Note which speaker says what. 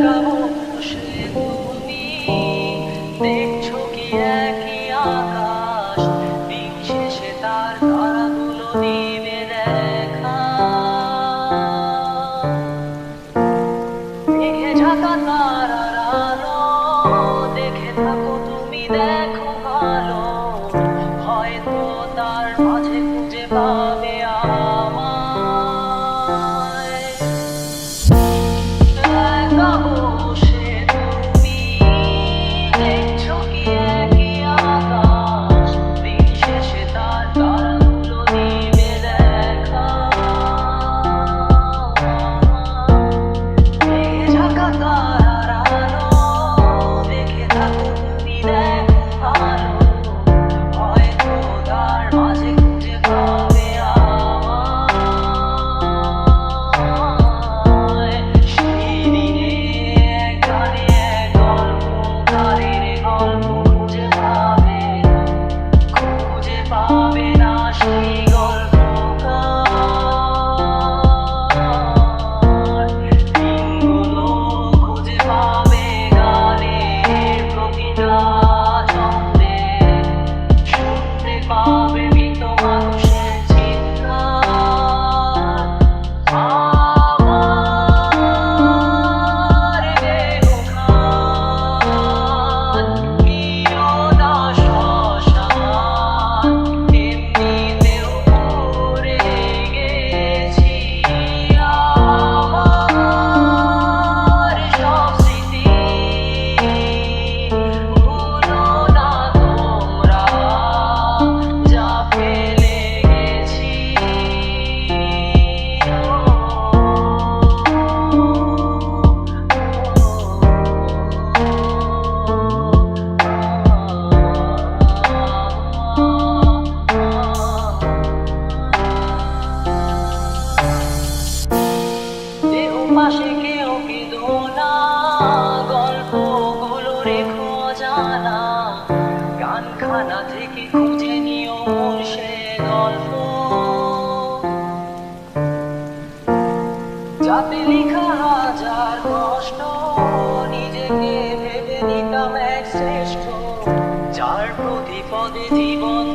Speaker 1: একা বসে তুমি দেখছো কি একই আকাশ, দিন শেষে তার তারাগুলো নিবে দেখা। মেঘে ঢাকা তারার আলো দেখে থাকো তুমি, দেখো ভালো, হয়তো তার মাঝে খুঁজে পাবে আমায়। একা বসে তুমি দেখছো কি একই আকাশ, দিন শেষে তার তারাগুলো নিবে দেখা। মেঘে ঢাকা তারার আলো দেখে থাকো তুমি, দেখো ভালো, হয়তো তার মাঝে খুঁজে পাবে আমায়। সেই দিনে এক গানে এক গল্পকারের গল্প খুঁজে পাবে না সেই গল্পকার। দিনগুলো খুঁজে পাবে গানের প্রতিটা ছন্দে, শুনতে পাবে মৃত মানুষের চিৎকার। আমার দেহখান নিরনা শ্মশান, এমনিতেও মরে গেছি। আমার সব স্মৃতি ভুলো না তোমরা, যা ফেলে গেছি। দেহ পাশে কেউ কেঁদো না, গল্পগুলো রেখো জানা, গানখানা থেকে খুঁজে নিও মূল সে গল্প, যাতে লেখা হাজার কষ্ট নিজেকে ভেবে নিতাম এক শ্রেষ্ঠ, যার প্রতি পদে জীবন